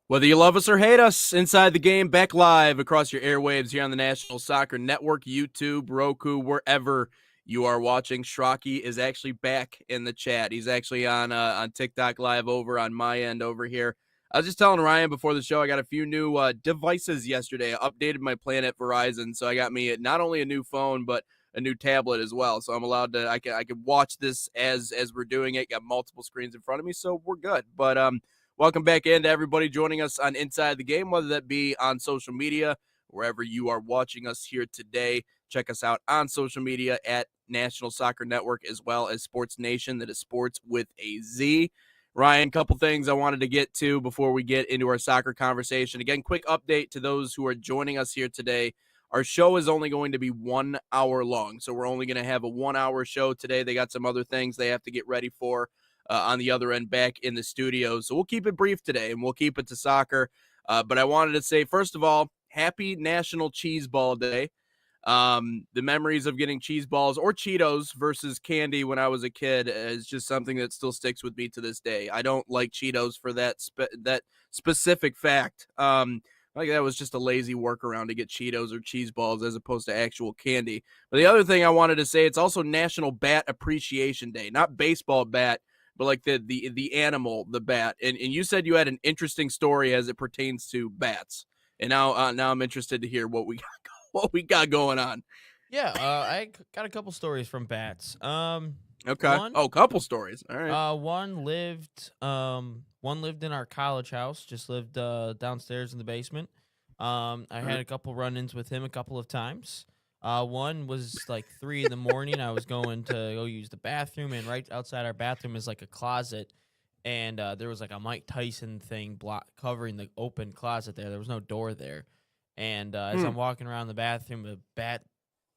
Whether you love us or hate us, Inside the Game back live across your airwaves here on the National Soccer Network, YouTube, Roku, wherever you are watching. Schrocky is actually back in the chat. He's actually on TikTok Live over on my end over here. I was just telling Ryan before the show, I got a few new devices yesterday. I updated my plan at Verizon, so I got me not only a new phone, but a new tablet as well. So I'm allowed to, I can watch this as we're doing it. Got multiple screens in front of me, so we're good. But welcome back in to everybody joining us on Inside the Game, whether that be on social media, wherever you are watching us here today. Check us out on social media at National Soccer Network, as well as Sports Nation, that is sports with a Z. Ryan, couple things I wanted to get to before we get into our soccer conversation. Again, quick update to those who are joining us here today. Our show is only going to be 1 hour long, so we're only going to have a 1 hour show today. They got some other things they have to get ready for on the other end back in the studio. So we'll keep it brief today, and we'll keep it to soccer. But I wanted to say, first of all, happy National Cheese Ball Day. The memories of getting cheese balls or Cheetos versus candy when I was a kid is just something that still sticks with me to this day. I don't like Cheetos for that specific fact. Like that was just a lazy workaround to get Cheetos or cheese balls as opposed to actual candy. But the other thing I wanted to say, it's also National Bat Appreciation Day, not baseball bat, but like the animal, the bat. And you said you had an interesting story as it pertains to bats. And now I'm interested to hear what we got going on. Yeah, I got a couple stories from bats. Okay. One, Oh, couple stories. All right. one lived in our college house. Just lived downstairs in the basement. I All had right. a couple run-ins with him a couple of times. One was like 3 in the morning. I was going to go use the bathroom, and right outside our bathroom is like a closet, and there was like a Mike Tyson thing covering the open closet there. There was no door there. And as Hmm. I'm walking around the bathroom, a bat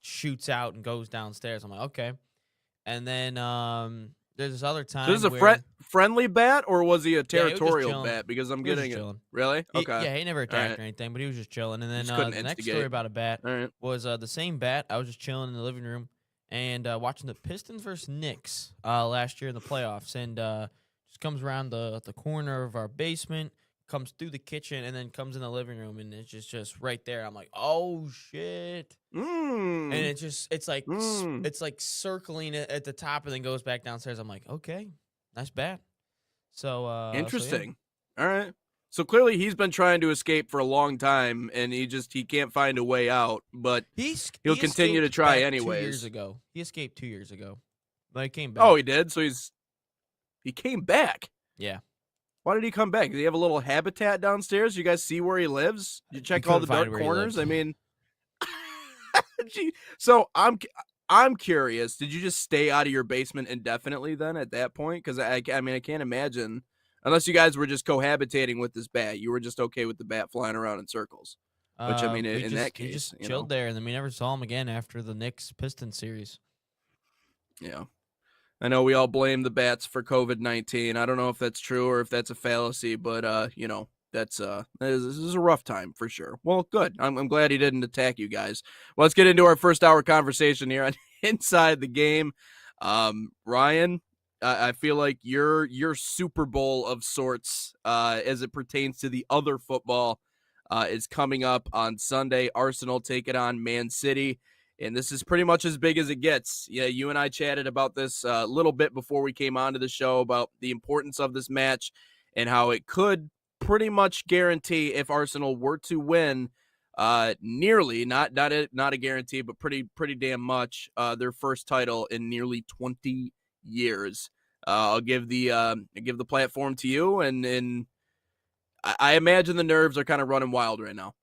shoots out and goes downstairs. I'm like, okay. And then there's this other So this is time a where, friendly bat, or was he a yeah, he was just territorial chilling. bat? Because I'm He was just getting it. chilling. Really? Okay. Yeah, he never All attacked right. or anything, but he was just chilling. And then Just couldn't the next story instigate. about a bat All right. was the same bat. I was just chilling in the living room and watching the Pistons versus Knicks last year in the playoffs, and just comes around the corner of our basement, comes through the kitchen, and then comes in the living room, and it's just right there. I'm like, oh shit. And Mm. Mm. it's like circling it at the top and then goes back downstairs. I'm like, okay, nice bat. So yeah. Interesting. All right. So clearly he's been trying to escape for a long time, and he can't find a way out, but he'll He continue to escaped try back 2 years anyways. ago. He escaped 2 years ago, but he came Oh, back. he did. So he came back. Yeah, Why did he come back? Did he have a little habitat downstairs? You guys see where he lives? Did you he check all couldn't the find dark where he corners? lived. I mean, so I'm curious. Did you just stay out of your basement indefinitely then at that point? Because I mean I can't imagine unless you guys were just cohabitating with this bat. You were just okay with the bat flying around in circles. Which I mean, in that He case, just chilled there, and then we never saw him again after the Knicks Pistons series. yeah. I know we all blame the bats for COVID-19. I don't know if that's true or if that's a fallacy, but that's this is a rough time for sure. Well, good. I'm glad he didn't attack you guys. Well, let's get into our first hour conversation here on Inside the Game. Ryan, I feel like your Super Bowl of sorts, as it pertains to the other football, is coming up on Sunday. Arsenal take it on Man City. And this is pretty much as big as it gets. Yeah, you and I chatted about this a little bit before we came onto the show about the importance of this match and how it could pretty much guarantee if Arsenal were to win, nearly not a guarantee, but pretty damn much their first title in nearly 20 years. I'll give the platform to you, and I imagine the nerves are kind of running wild right now.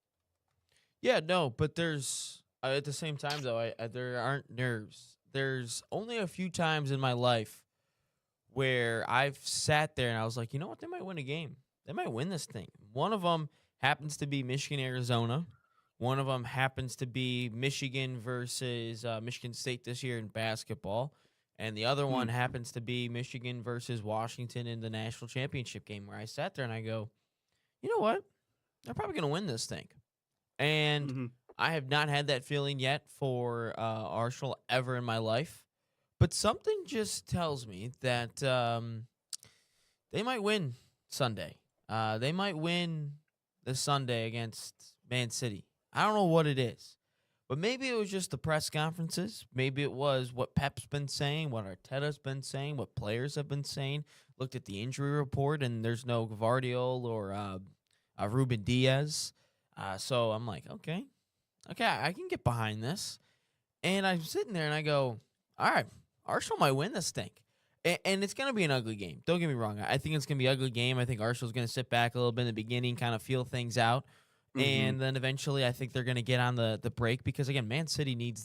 Yeah, no, but there's at the same time though, there aren't nerves. There's only a few times in my life where I've sat there and I was like, you know what, they might win a game. They might win this thing. One of them happens to be Michigan, Arizona. One of them happens to be Michigan versus Michigan State this year in basketball. And the other one Hmm. happens to be Michigan versus Washington in the national championship game, where I sat there and I go, you know what? They're probably going to win this thing. And Mm-hmm. I have not had that feeling yet for Arsenal ever in my life. But something just tells me that they might win Sunday. They might win this Sunday against Man City. I don't know what it is, but maybe it was just the press conferences. Maybe it was what Pep's been saying, what Arteta's been saying, what players have been saying. Looked at the injury report, and there's no Gvardiol or Ruben Diaz. So I'm like, okay, I can get behind this. And I'm sitting there and I go, all right, Arsenal might win this thing. And it's going to be an ugly game. Don't get me wrong. I think it's going to be an ugly game. I think Arsenal's going to sit back a little bit in the beginning, kind of feel things out. Mhm. And then eventually I think they're going to get on the break because, again, Man City needs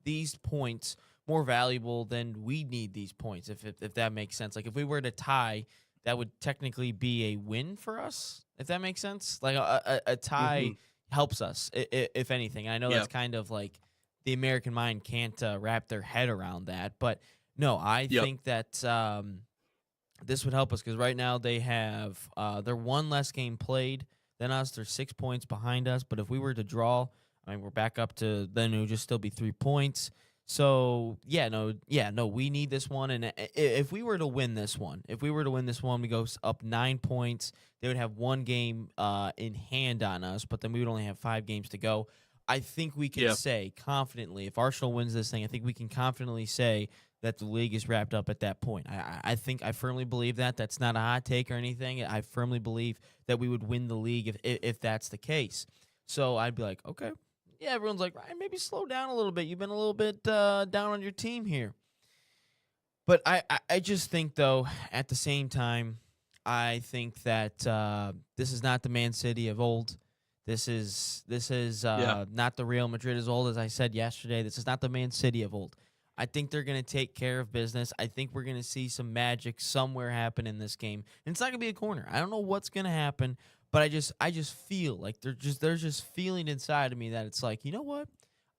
these points more valuable than we need these points, if that makes sense. Like, if we were to tie, that would technically be a win for us, if that makes sense. Like, a tie Mhm. helps us, if anything. I know Yeah. that's kind of like the American mind can't wrap their head around that. But, no, I Yep. think that this would help us because right now they have they're one less game played than us. They're 6 points behind us. But if we were to draw, I mean, we're back up to then it would just still be 3 points. So no, we need this one. And if we were to win this one, we go up 9 points. They would have one game in hand on us, but then we would only have 5 games to go. I think we can Yeah. say confidently, if Arsenal wins this thing, I think we can confidently say that the league is wrapped up at that point. I firmly believe that. That's not a hot take or anything. I firmly believe that we would win the league if that's the case. So I'd be like, okay, yeah, everyone's like, Ryan, maybe slow down a little bit. You've been a little bit down on your team here. But I just think, though, at the same time, I think that this is not the Man City of old. This is Yeah. not the Real Madrid as old as I said yesterday. This is not the Man City of old. I think they're going to take care of business. I think we're going to see some magic somewhere happen in this game. And it's not going to be a corner. I don't know what's going to happen, but I just feel like there's just feeling inside of me that it's like, you know what?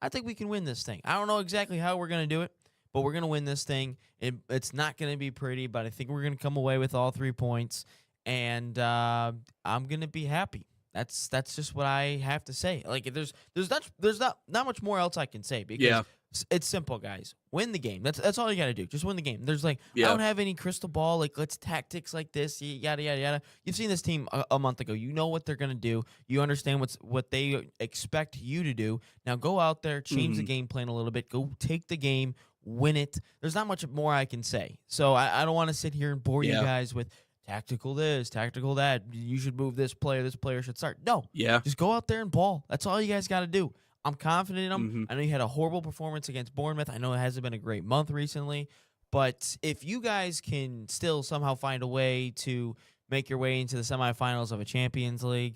I think we can win this thing. I don't know exactly how we're going to do it, but we're going to win this thing. It's not going to be pretty, but I think we're going to come away with all 3 points, and I'm going to be happy. That's just what I have to say. Like, there's not much more else I can say because Yeah. it's simple, guys. Win the game. That's all you got to do. Just win the game. There's like I Yeah. don't have any crystal ball. Like, let's tactics like this. Yada yada yada. You've seen this team a month ago. You know what they're gonna do. You understand what they expect you to do. Now go out there, change the Mhm. game plan a little bit. Go take the game, win it. There's not much more I can say. So I don't want to sit here and bore you Yeah. guys with tactical this, tactical that. You should move this player. This player should start. No, Yeah. just go out there and ball. That's all you guys got to do. I'm confident in them. Mhm. I know you had a horrible performance against Bournemouth. I know it hasn't been a great month recently, but if you guys can still somehow find a way to make your way into the semifinals of a Champions League,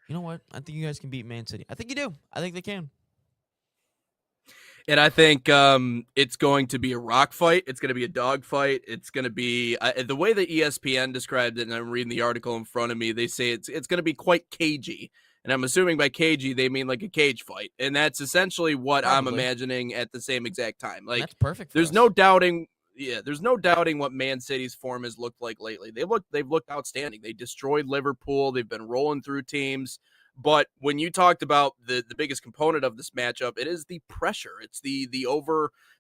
you know what? I think you guys can beat Man City. I think you do. I think they can. And I think it's going to be a rock fight. It's going to be a dog fight. It's going to be the way that ESPN described it, and I'm reading the article in front of me. They say it's going to be quite cagey, and I'm assuming by cagey they mean like a cage fight, and that's essentially what I'm Probably. imagining at the same exact time. And Like, that's perfect for there's us. no doubting. Yeah, there's no doubting what Man City's form has looked like lately. They've looked outstanding. They destroyed Liverpool. They've been rolling through teams. But when you talked about the biggest component of this matchup, it is the pressure. It's the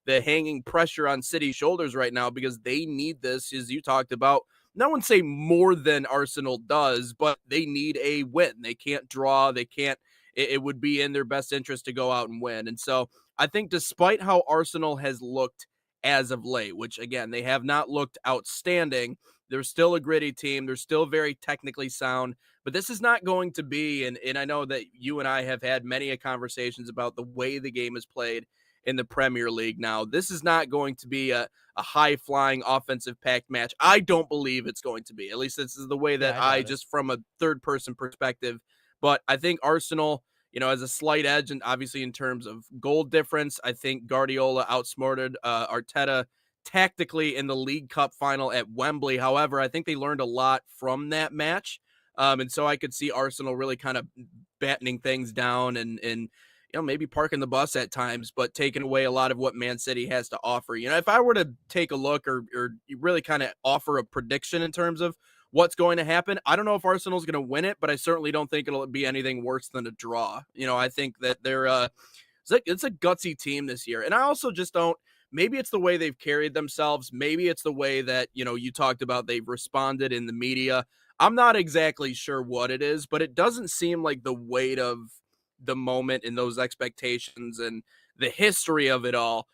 hanging pressure on City's shoulders right now because they need this, as you talked about. No one say more than Arsenal does, but they need a win. They can't draw. They can't. It would be in their best interest to go out and win. And so I think, despite how Arsenal has looked as of late, which again they have not looked outstanding, they're still a gritty team. They're still very technically sound. But this is not going to be, and I know that you and I have had many a conversations about the way the game is played in the Premier League now. This is not going to be a high-flying, offensive-packed match. I don't believe it's going to be. At least this is the way that Yeah, I I, doubt it. just from a third-person perspective. But I think Arsenal, has a slight edge, and obviously in terms of goal difference, I think Guardiola outsmarted Arteta tactically in the League Cup final at Wembley. However, I think they learned a lot from that match. And so I could see Arsenal really kind of battening things down and maybe parking the bus at times, but taking away a lot of what Man City has to offer. If I were to take a look or really kind of offer a prediction in terms of what's going to happen, I don't know if Arsenal's going to win it, but I certainly don't think it'll be anything worse than a draw. I think that it's a gutsy team this year. And I also just don't. Maybe it's the way they've carried themselves. Maybe it's the way that, you talked about they've responded in the media. I'm not exactly sure what it is, but it doesn't seem like the weight of the moment and those expectations and the history of it all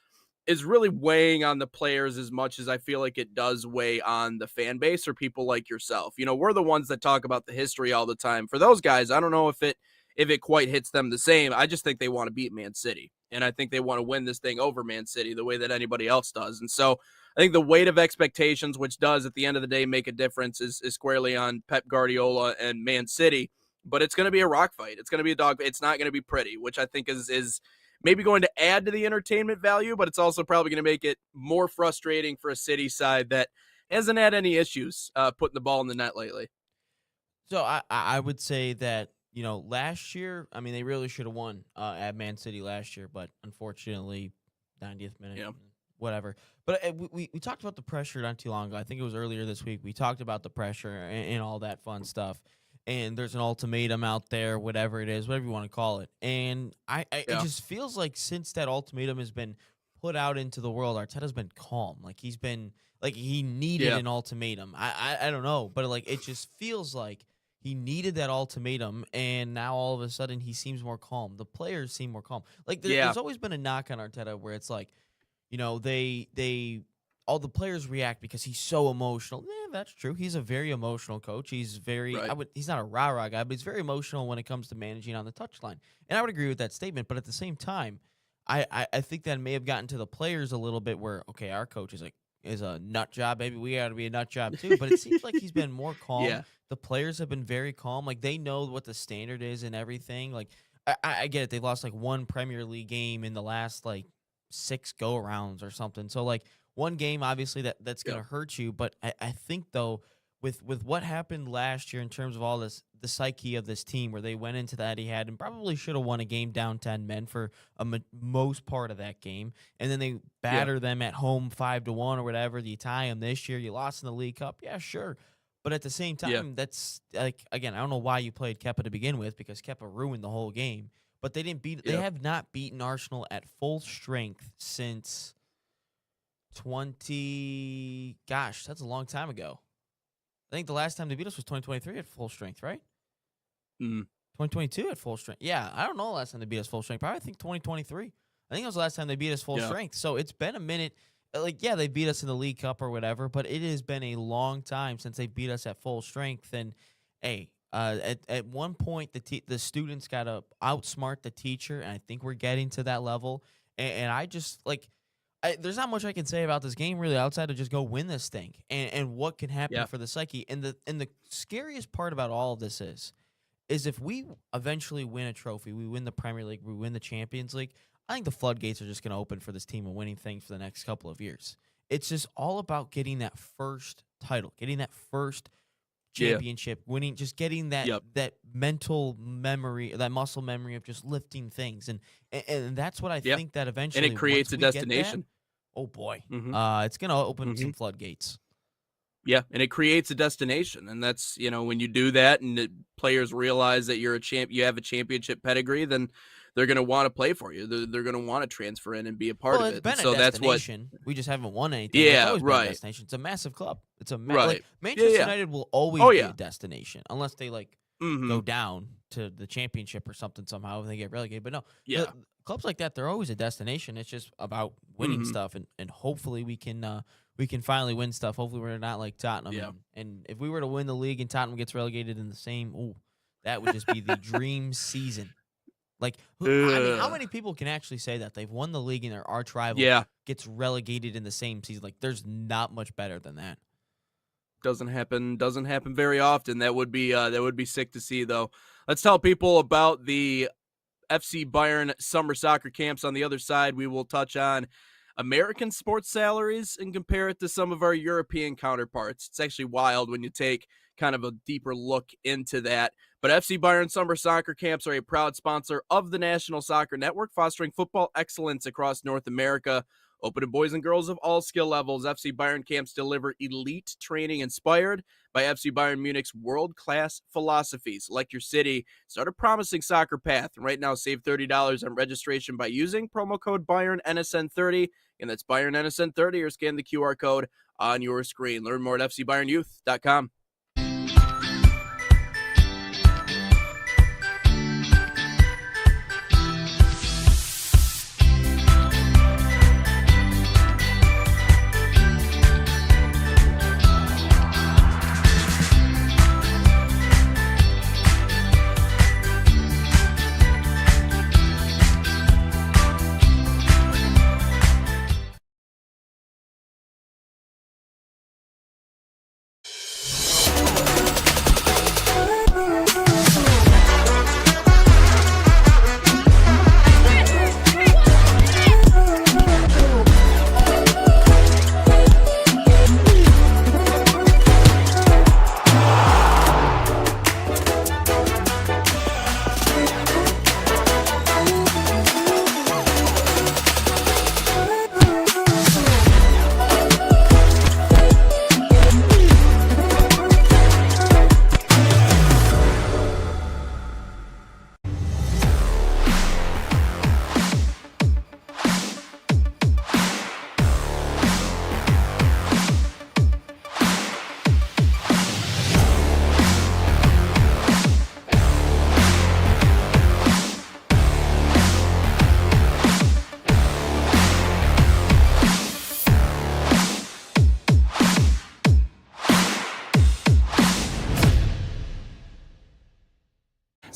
is really weighing on the players as much as I feel like it does weigh on the fan base or people like yourself. You know, we're the ones that talk about the history all the time. For those guys, I don't know if it quite hits them the same. I just think they want to beat Man City. And I think they want to win this thing over Man City the way that anybody else does. And so I think the weight of expectations, which does at the end of the day make a difference, is squarely on Pep Guardiola and Man City. But it's going to be a rock fight. It's going to be a dog. It's not going to be pretty, which I think is maybe going to add to the entertainment value, but it's also probably going to make it more frustrating for a City side that hasn't had any issues putting the ball in the net lately. So I would say that, last year, I mean, they really should have won at Man City last year, but unfortunately, 90th minute, Yeah. whatever. But we talked about the pressure not too long ago. I think it was earlier this week. We talked about the pressure and all that fun stuff. And there's an ultimatum out there, whatever it is, whatever you want to call it. And it Yeah. just feels like since that ultimatum has been put out into the world, Arteta's been calm. Like he's been like he needed Yeah. an ultimatum. I don't know, but like it just feels like he needed that ultimatum, and now all of a sudden he seems more calm. The players seem more calm. Like Yeah. there's always been a knock on Arteta where it's like, they all the players react because he's so emotional. That's true. He's a very emotional coach. He's very Right. he's not a rah-rah guy, but he's very emotional when it comes to managing on the touchline. And I would agree with that statement, but at the same time, I think that may have gotten to the players a little bit where, okay, our coach is a nut job, baby. We got to be a nut job too. But it seems like he's been more calm. Yeah. The players have been very calm. Like they know what the standard is and everything. Like I get it. They've lost like one Premier League game in the last like 6 go-arounds or something. So like one game, obviously that's going to hurt you. But I think though, with what happened last year in terms of all this, the psyche of this team, where they went into that Etihad and probably should have won a game down 10 men for most part of that game, and then they batter them at home 5-1 or whatever. You tie them this year. You lost in the League Cup, yeah, sure. But at the same time, that's like, again, I don't know why you played Kepa to begin with, because Kepa ruined the whole game. But they didn't beat. They have not beaten Arsenal at full strength since 20. Gosh, that's a long time ago. I think the last time they beat us was 2023 at full strength, right? 2022 at full strength. Yeah, I don't know the last time they beat us full strength. Probably I think 2023. I think that was the last time they beat us full strength. So it's been a minute. Like, yeah, they beat us in the League Cup or whatever, but it has been a long time since they beat us at full strength. And hey, at one point the students got to outsmart the teacher, and I think we're getting to that level. And I just like. There's not much I can say about this game really outside of just go win this thing and what can happen for the psyche. And the scariest part about all of this is if we eventually win a trophy, we win the Premier League, we win the Champions League, I think the floodgates are just going to open for this team and winning things for the next couple of years. It's just all about getting that first title, getting that first championship, winning, just getting that that mental memory, that muscle memory of just lifting things, and that's what I think that eventually, and it creates a destination. Oh boy, Mm-hmm. it's gonna open some floodgates. Yeah, and it creates a destination, and that's when you do that, and players realize that you're a champ, you have a championship pedigree, then they're going to want to play for you. They're going to want to transfer in and be a part of it. It's been so a that's what destination. We just haven't won anything. Yeah, it's always been a right. destination. It's a massive club. It's a Right. Manchester Yeah. United will always Oh, be yeah. a destination unless they Mhm. go down to the championship or something somehow and they get relegated. But no, Yeah. clubs like that, they're always a destination. It's just about winning Mhm. stuff, and hopefully we can finally win stuff. Hopefully we're not like Tottenham. Yeah. And if we were to win the league and Tottenham gets relegated in the same, that would just be the dream season. Like, I mean, how Ugh. many people can actually say that they've won the league and their arch rival Yeah. gets relegated in the same season? Like, there's not much better than that. Doesn't happen very often. That would be sick to see, though. Let's tell people about the FC Bayern summer soccer camps. On the other side, we will touch on American sports salaries and compare it to some of our European counterparts. It's actually wild when you take kind of a deeper look into that. But FC Bayern summer soccer camps are a proud sponsor of the National Soccer Network, fostering football excellence across North America. Open to boys and girls of all skill levels, FC Bayern camps deliver elite training inspired by FC Bayern Munich's world-class philosophy. Select your city, start a promising soccer path, and right now save $30 on registration by using promo code BayernNSN30, and that's BayernNSN30, or scan the QR code on your screen. Learn more at FCBayernYouth.com.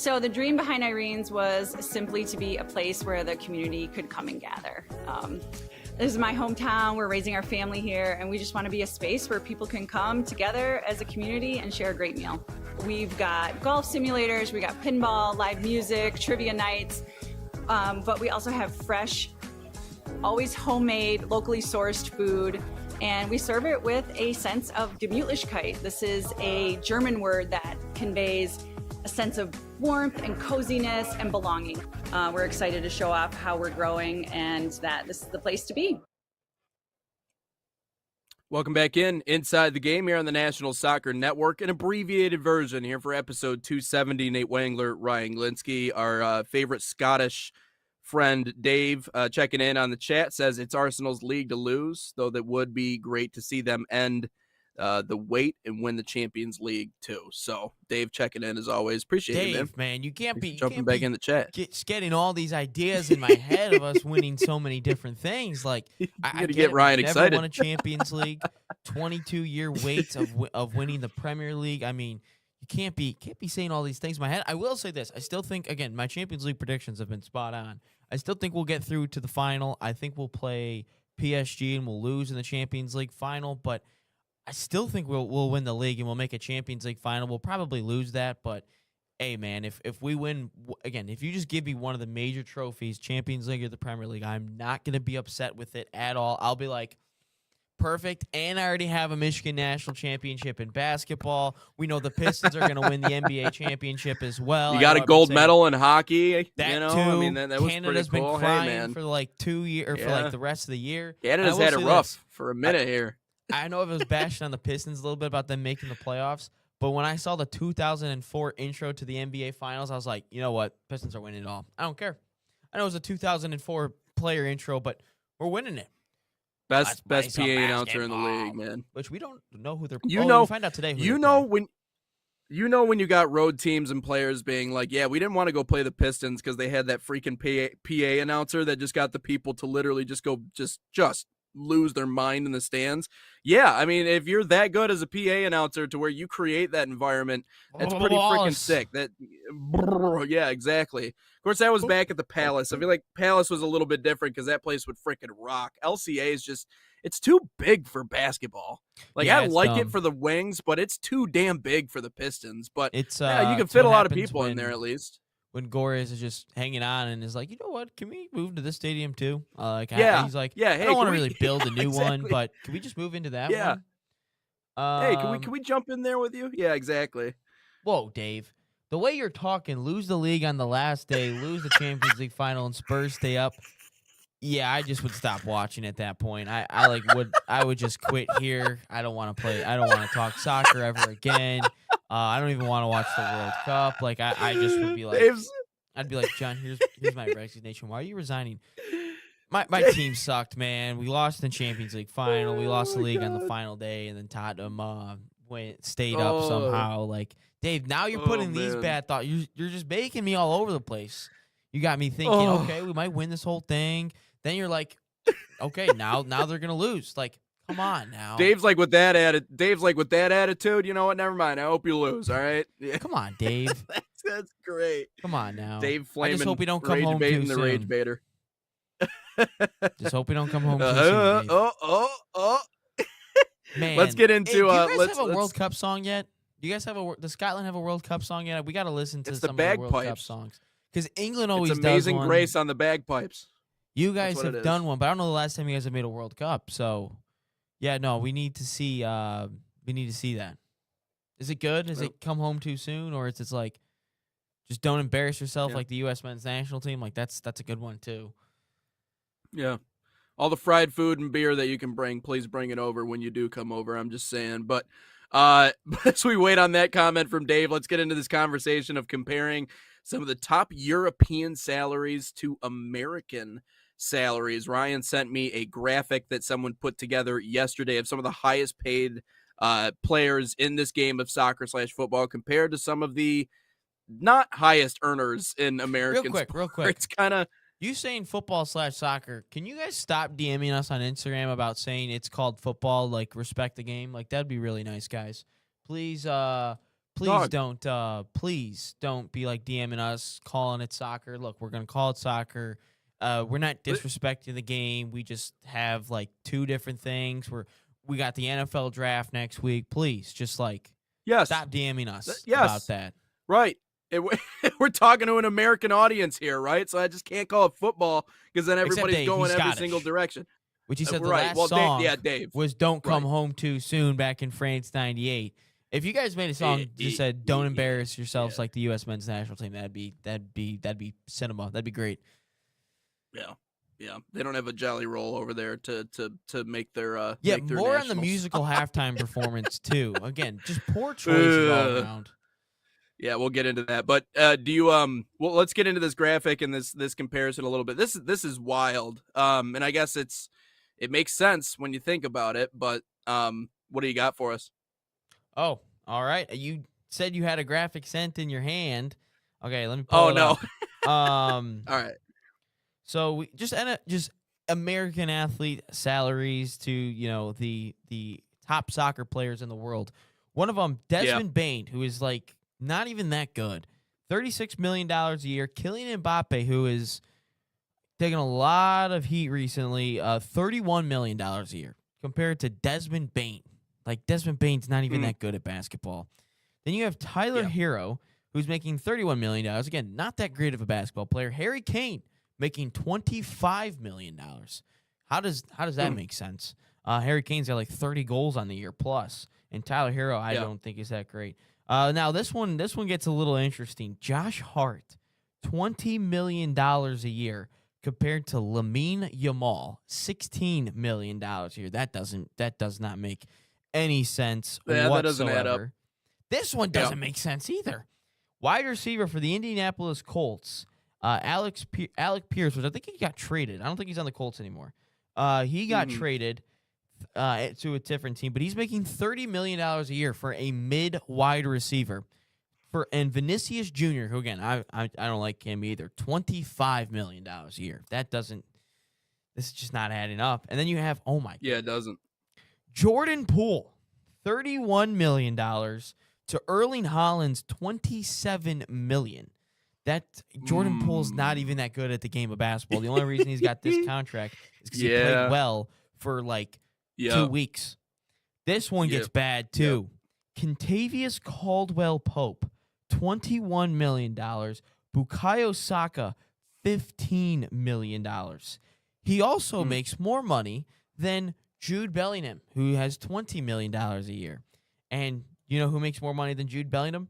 So the dream behind Irene's was simply to be a place where the community could come and gather. This is my hometown. We're raising our family here, and we just want to be a space where people can come together as a community and share a great meal. We've got golf simulators, we got pinball, live music, trivia nights, but we also have fresh, always homemade, locally sourced food, and we serve it with a sense of Gemütlichkeit. This is a German word that conveys a sense of warmth and coziness and belonging. We're excited to show off how we're growing and that this is the place to be. Welcome back inside the game here on the National Soccer Network, an abbreviated version here for episode 270. Nate Wangler, Ryan Glinsky, our favorite Scottish friend Dave checking in on the chat, says it's Arsenal's league to lose, though that would be great to see them end the wait and win the Champions League too. So Dave checking in as always. Appreciate Dave, it, man. You can't be jumping back in the chat. Getting all these ideas in my head of us winning so many different things. Like I get Ryan Never excited. won a Champions League, 22-year wait of winning the Premier League. I mean, you can't be saying all these things in my head. I will say this: I still think, again, my Champions League predictions have been spot on. I still think we'll get through to the final. I think we'll play PSG and we'll lose in the Champions League final, but I still think we'll win the league and we'll make a Champions League final. We'll probably lose that, but hey, man, if we win, again, if you just give me one of the major trophies, Champions League or the Premier League, I'm not going to be upset with it at all. I'll be like, perfect, and I already have a Michigan National Championship in basketball. We know the Pistons are going to win the NBA championship as well. You got a gold medal in hockey. That you know, too. I mean, that was Canada's pretty cool. been crying Hey, man. for like 2 years, or for like the rest of the year. Canada's had it rough for a minute here. I know I was bashing on the Pistons a little bit about them making the playoffs, but when I saw the 2004 intro to the NBA Finals, I was like, you know what? Pistons are winning it all. I don't care. I know it was a 2004 player intro, but we're winning it. Best PA announcer in the league, man. Which we don't know who they're. We'll find out today. When you got road teams and players being like, yeah, we didn't want to go play the Pistons because they had that freaking PA announcer that just got the people to literally just go just lose their mind in the stands. Yeah, I mean, if you're that good as a PA announcer to where you create that environment, that's pretty freaking sick. Yeah, exactly. Of course, that was back at the Palace. I feel like Palace was a little bit different because that place would freaking rock. LCA is just, it's too big for basketball. Like, yeah, I like dumb. it for the Wings, but it's too damn big for the Pistons. But it's yeah, you can it's fit a what lot of happens people in there at least. When Gores is just hanging on and is like, you know what? Can we move to this stadium too? He's like, yeah. I Hey, don't want to we- really build a new exactly. one, but can we just move into that Yeah. one? Hey, can we jump in there with you? Yeah, exactly. Whoa, Dave. The way you're talking, lose the league on the last day, lose the Champions League final, and Spurs stay up. Yeah, I just would stop watching at that point. I would just quit here. I don't want to play. I don't want to talk soccer ever again. I don't even want to watch the World Cup. Like I just would be like, I'd be like, John, here's my resignation. Why are you resigning? My team sucked, man. We lost in the Champions League final. We lost the league on the final day, and then Tottenham stayed up somehow. Like, Dave, now you're putting these bad thoughts. You're just making me all over the place. You got me thinking, okay, we might win this whole thing. Then you're like, okay, now they're gonna lose. Like, come on now. Dave's like with that attitude. You know what? Never mind. I hope you lose. All right. Yeah. Come on, Dave. That's great. Come on now. Dave flaming. I just hope we don't come rage home baiting too the rage soon. baiter. Just hope we don't come home too soon. Dave. Man, Let's get into. Hey, do you guys let's have a World Cup song yet? Do you guys have does Scotland have a World Cup song yet? We got to listen to It's some the of the World Cup bagpipes. songs because England always It's does Amazing one. Grace on the bagpipes. You guys what it have is. done one, but I don't know the last time you guys have made a World Cup. So, yeah, no, we need to see. We need to see that. Is it good? Does it come home too soon, or is it like just don't embarrass yourself Yeah. like the U.S. men's national team? Like that's a good one too. Yeah. All the fried food and beer that you can bring, please bring it over when you do come over. I'm just saying. But as we wait on that comment from Dave, let's get into this conversation of comparing some of the top European salaries to American salaries. Ryan sent me a graphic that someone put together yesterday of some of the highest paid players in this game of soccer/football compared to some of the not highest earners in American Real quick. It's kind of You saying football/soccer? Can you guys stop DMing us on Instagram about saying it's called football? Like respect the game. Like that'd be really nice, guys. Please please Dog. don't be like DMing us, calling it soccer. Look, we're gonna call it soccer. We're not Li- disrespecting the game. We just have like two different things. We got the NFL draft next week. Please, just like Yes. stop DMing us about Yes. that. Right. We're talking to an American audience here, right? So I just can't call it football because then everybody's Dave, going he's every Scottish. single direction. Which he said the Right. last Well, song Dave. was "Don't Come Right. Home Too Soon" back in France '98. If you guys made a song that said "Don't embarrass yourselves" like the U.S. men's national team, that'd be cinema. That'd be great. Yeah. They don't have a Jelly Roll over there to make their Yeah, make their more on the nationals. musical halftime performance too. Again, just poor choices all Ugh. around. Yeah, we'll get into that. But do you well, let's get into this graphic and this comparison a little bit. This is wild. And I guess it makes sense when you think about it, but what do you got for us? Oh, all right. You said you had a graphic sent in your hand. Okay, let me pull Oh it no. up. All right. So we just American athlete salaries to the top soccer players in the world. One of them, Desmond Bain, who is like not even that good, $36 million a year. Kylian Mbappe, who is taking a lot of heat recently, $31 million a year compared to Desmond Bain. Like Desmond Bain's not even that good at basketball. Then you have Tyler Hero, who's making $31 million. Again, not that great of a basketball player. Harry Kane making $25 million. How does that make sense? Harry Kane's got like 30 goals on the year plus, and Tyler Hero I don't think is that great. Now this one gets a little interesting. Josh Hart, $20 million a year compared to Lamine Yamal, $16 million a year. That does not make any sense whatsoever. That doesn't add up. This one doesn't make sense either. Wide receiver for the Indianapolis Colts, Alec Pierce, which I think he got traded. I don't think he's on the Colts anymore. He got traded to a different team, but he's making $30 million a year for a mid-wide receiver. And Vinicius Jr., who again I don't like him either, $25 million a year. This is just not adding up. And then you have It doesn't. Jordan Poole, $31 million to Erling Haaland's $27 million. That Jordan Poole's not even that good at the game of basketball. The only reason he's got this contract is because he played well for like 2 weeks. This one gets bad too. Contavious Caldwell Pope, $21 million. Bukayo Saka, $15 million. He also makes more money than Jude Bellingham, who has $20 million a year. And you know who makes more money than Jude Bellingham?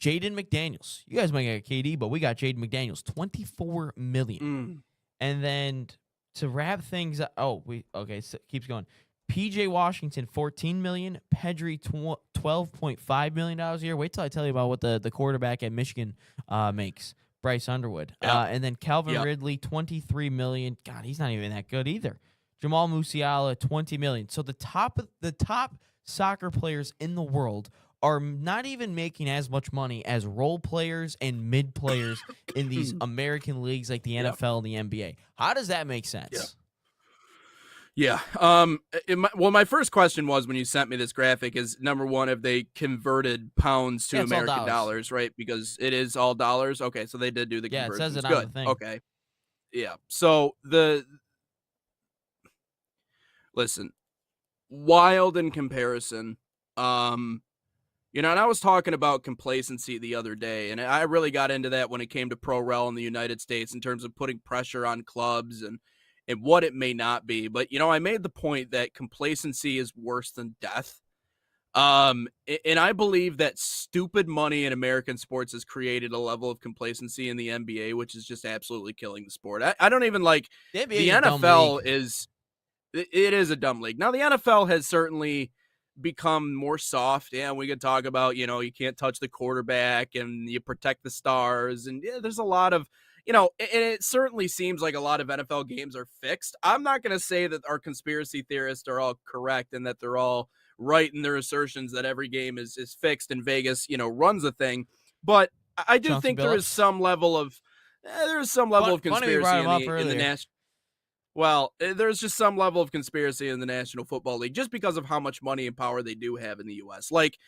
Jaden McDaniels. You guys might get KD, but we got Jaden McDaniels, $24 million. And then to wrap things up, so it keeps going. PJ Washington, $14 million. Pedri, $12.5 million a year. Wait till I tell you about what the quarterback at Michigan makes, Bryce Underwood. And then Calvin Ridley, $23 million. God, he's not even that good either. Jamal Musiala, $20 million. So the top soccer players in the world are not even making as much money as role players and mid players in these American leagues like the NFL and the NBA. How does that make sense? My first question was when you sent me this graphic is, number one, have they converted pounds to American dollars, right? Because it is all dollars. Okay, so they did do the conversion. Yeah, it says it Good. on the thing. Okay. Yeah. So listen, wild in comparison. And I was talking about complacency the other day, and I really got into that when it came to pro rel in the United States in terms of putting pressure on clubs and what it may not be. But, I made the point that complacency is worse than death. And I believe that stupid money in American sports has created a level of complacency in the NBA, which is just absolutely killing the sport. I don't even like the NFL it is a dumb league. Now, the NFL has certainly become more soft. Yeah, we could talk about, you can't touch the quarterback and you protect the stars. And there's a lot of, and it certainly seems like a lot of NFL games are fixed. I'm not going to say that our conspiracy theorists are all correct and that they're all right in their assertions that every game is fixed and Vegas, runs a thing. But I do think there is some level of conspiracy in the national. Well, there's just some level of conspiracy in the National Football League just because of how much money and power they do have in the U.S. Like,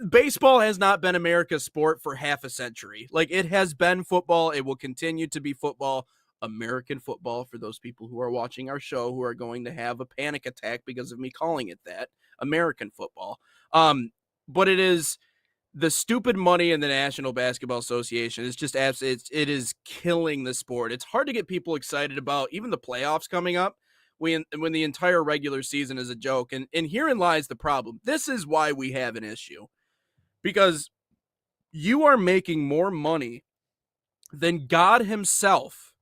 baseball has not been America's sport for half a century. Like, it has been football. It will continue to be football. American football, for those people who are watching our show who are going to have a panic attack because of me calling it that. American football. But it is the stupid money in the National Basketball Association. It's just it is killing the sport. It's hard to get people excited about even the playoffs coming up when the entire regular season is a joke. And herein lies the problem. This is why we have an issue. Because you are making more money than God himself,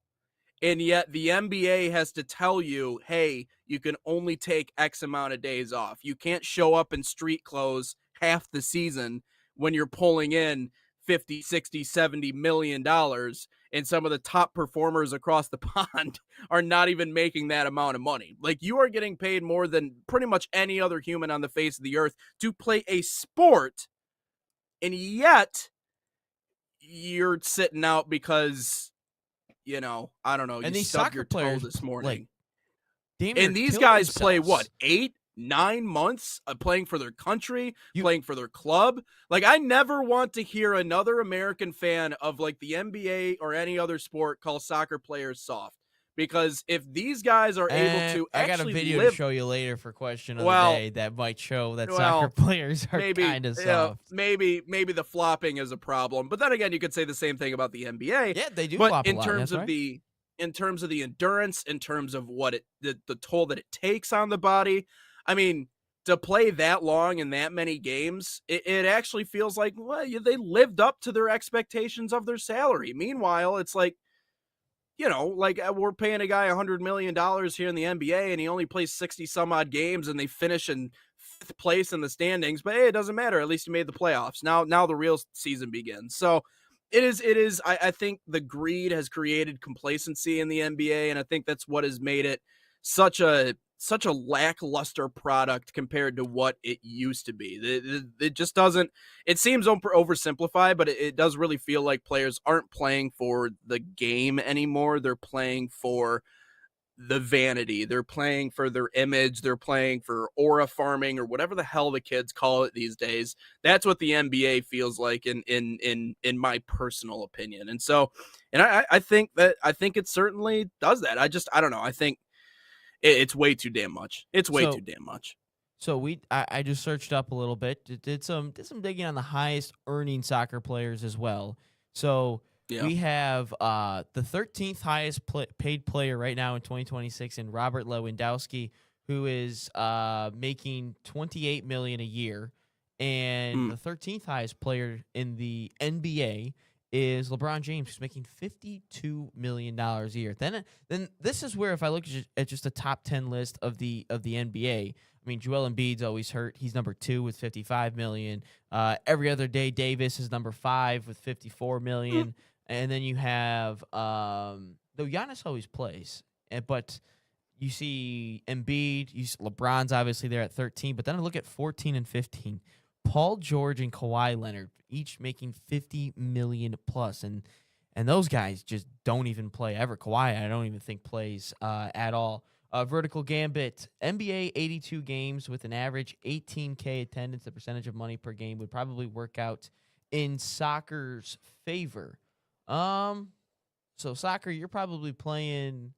and yet the NBA has to tell you, hey, you can only take X amount of days off. You can't show up in street clothes half the season when you're pulling in 50, 60, 70 million dollars, and some of the top performers across the pond are not even making that amount of money. Like, you are getting paid more than pretty much any other human on the face of the earth to play a sport, and yet you're sitting out because, you know, I don't know, And you these stubbed soccer your toe players, this morning. like, damn near And these kill guys play themselves. what, 8-9 months playing for their country, You- playing for their club. Like, I never want to hear another American fan of like the NBA or any other sport call soccer players soft, because if these guys are able to I got a actually video live, to show you later for question of Well, the day that might show that well, soccer players are maybe kind of you know, soft. maybe the flopping is a problem. But then again, you could say the same thing about the NBA. Yeah, they do But flop a in lot. terms That's of right. the endurance, in terms of what the toll that it takes on the body, I mean, to play that long in that many games, it actually feels like, well, they lived up to their expectations of their salary. Meanwhile, it's like, you know, like we're paying a guy $100 million here in the NBA and he only plays 60 some odd games and they finish in 5th place in the standings, but hey, it doesn't matter. At least he made the playoffs. Now the real season begins. So it is. I think the greed has created complacency in the NBA, and I think that's what has made it such a lackluster product compared to what it used to be. It just doesn't. It seems oversimplified, but it does really feel like players aren't playing for the game anymore. They're playing for the vanity. They're playing for their image. They're playing for aura farming or whatever the hell the kids call it these days. That's what the NBA feels like in my personal opinion. And so, and I think it certainly does that. I don't know. I think it's way too damn much. It's way too damn much. So I just searched up a little bit, did some digging on the highest earning soccer players as well. So Yeah. we have the 13th highest paid player right now in 2026 in Robert Lewandowski, who is making $28 million a year, and the 13th highest player in the NBA is LeBron James, who's making $52 million a year. Then this is where, if I look at just the top 10 list of the NBA, I mean, Joel Embiid's always hurt. He's number 2 with $55 million. Every other day, Davis is number 5 with $54 million. And then you have, though Giannis always plays, but you see Embiid, LeBron's obviously there at 13, but then I look at 14 and 15. Paul George and Kawhi Leonard, each making $50 million plus, and those guys just don't even play ever. Kawhi, I don't even think plays at all. Vertical Gambit, NBA 82 games with an average 18K attendance. The percentage of money per game would probably work out in soccer's favor. So soccer, you're probably playing,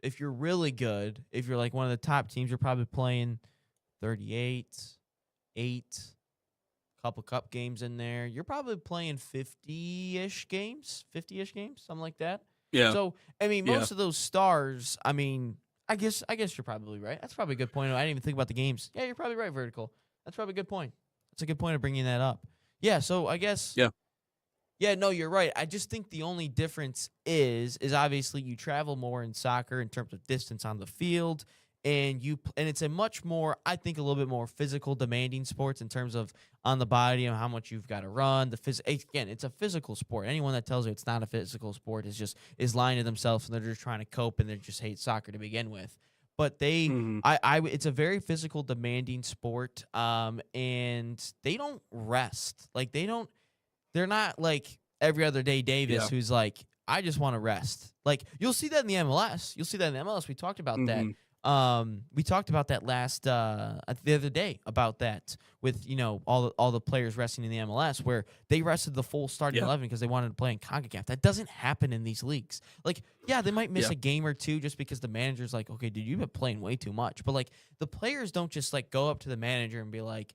if you're really good, if you're like one of the top teams, you're probably playing 38, 8, couple cup games in there. You're probably playing 50-ish games, something like that. Yeah. So, I mean, most of those stars, I mean, I guess you're probably right. That's probably a good point. I didn't even think about the games. Yeah, you're probably right, Vertical. That's probably a good point. That's a good point of bringing that up. Yeah, so I guess. Yeah. Yeah, no, you're right. I just think the only difference is obviously you travel more in soccer in terms of distance on the field, and it's a much more, I think, a little bit more physical, demanding sports in terms of on the body and how much you've got to run. Again, it's a physical sport. Anyone that tells you it's not a physical sport is lying to themselves, and they're just trying to cope, and they just hate soccer to begin with. But it's a very physical, demanding sport, and they don't rest. Like they're not like every other day Davis, who's like, I just want to rest. Like, you'll see that in the MLS. We talked about that. We talked about that the other day about that with all the players resting in the MLS where they rested the full starting Yeah. 11 because they wanted to play in CONCACAF. That doesn't happen in these leagues. Like, yeah, they might miss Yeah. a game or two just because the manager's like, okay, dude, you've been playing way too much. But like the players don't just like go up to the manager and be like,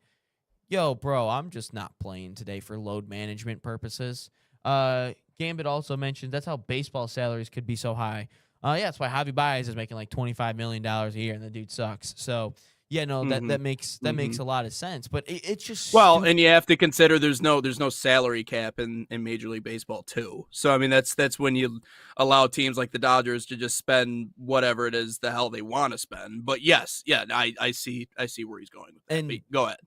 yo, bro, I'm just not playing today for load management purposes. Gambit also mentioned that's how baseball salaries could be so high. Yeah, that's why Javi Baez is making like $25 million a year, and the dude sucks. So yeah, no, that makes a lot of sense. But it's just Well, and you have to consider there's no salary cap in Major League Baseball too. So I mean that's when you allow teams like the Dodgers to just spend whatever it is the hell they want to spend. But yes, yeah, I see where he's going with that. And But go ahead.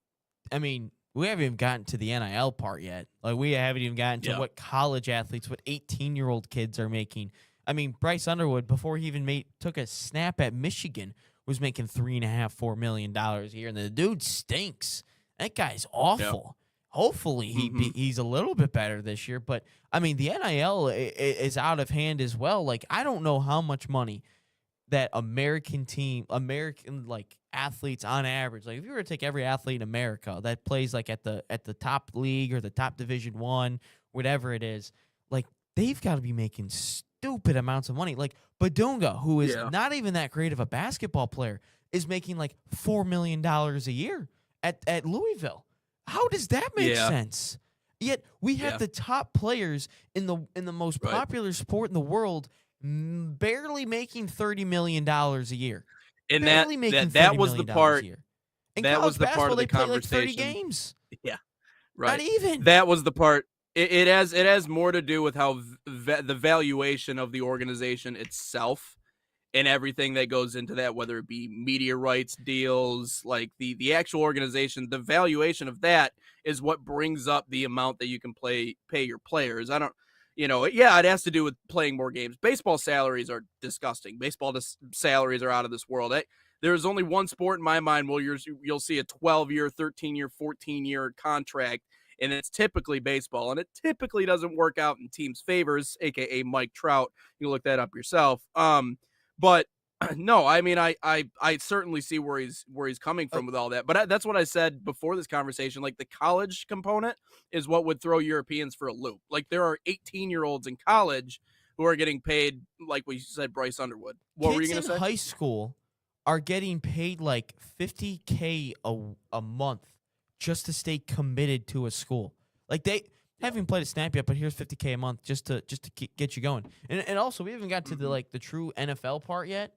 I mean, we haven't even gotten to the NIL part yet. Like, we haven't even gotten to what college athletes, what 18-year-old kids are making. I mean, Bryce Underwood, before he even took a snap at Michigan, was making $3.5–4 million a year, and the dude stinks. That guy's awful. Hopefully, he's a little bit better this year. But I mean, the NIL is out of hand as well. Like, I don't know how much money that American like athletes on average, like if you were to take every athlete in America that plays like at the top league or the top Division I, whatever it is, like they've got to be making stupid amounts of money. Like Badunga, who is not even that great of a basketball player, is making like $4 million a year at Louisville. How does that make sense? Yet we have the top players in the most popular sport in the world barely making $30 million a year. And barely that was the part. In that was the part of the they play like 30 conversation. games. Yeah, right. Not even. That was the part. It has more to do with how the valuation of the organization itself and everything that goes into that, whether it be media rights deals, like the actual organization, the valuation of that is what brings up the amount that you can pay your players. I don't. It has to do with playing more games. Baseball salaries are disgusting. Baseball salaries are out of this world. There's only one sport in my mind where you'll see a 12-year, 13-year, 14-year contract, and it's typically baseball. And it typically doesn't work out in teams' favors, a.k.a. Mike Trout. You can look that up yourself. But no, I mean, I certainly see where he's coming from with all that. But that's what I said before this conversation. Like, the college component is what would throw Europeans for a loop. Like, there are 18-year-olds in college who are getting paid, like we said, Bryce Underwood. What were you going to say? Kids in high school are getting paid like $50K a month just to stay committed to a school. Like, they haven't played a snap yet, but here's $50K a month just to get you going. And also, we haven't got to the true NFL part yet.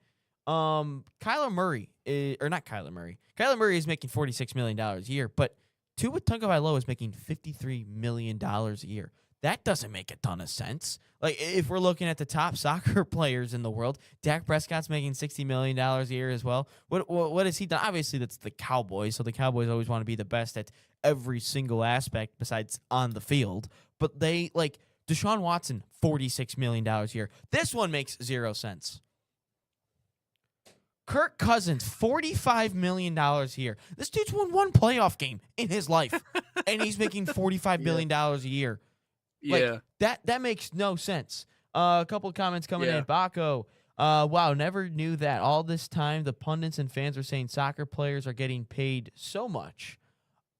Kyler Murray is making $46 million a year, but Tua Tagovailoa is making $53 million a year. That doesn't make a ton of sense. Like, if we're looking at the top soccer players in the world, Dak Prescott's making $60 million a year as well. What has he done? Obviously, that's the Cowboys, so the Cowboys always want to be the best at every single aspect besides on the field. But they, like, Deshaun Watson, $46 million a year. This one makes 0 sense. Kirk Cousins, $45 million a year. This dude's won one playoff game in his life, and he's making $45 million a year. Like, that makes no sense. A couple of comments coming in. Baco, wow, never knew that. All this time, the pundits and fans are saying soccer players are getting paid so much.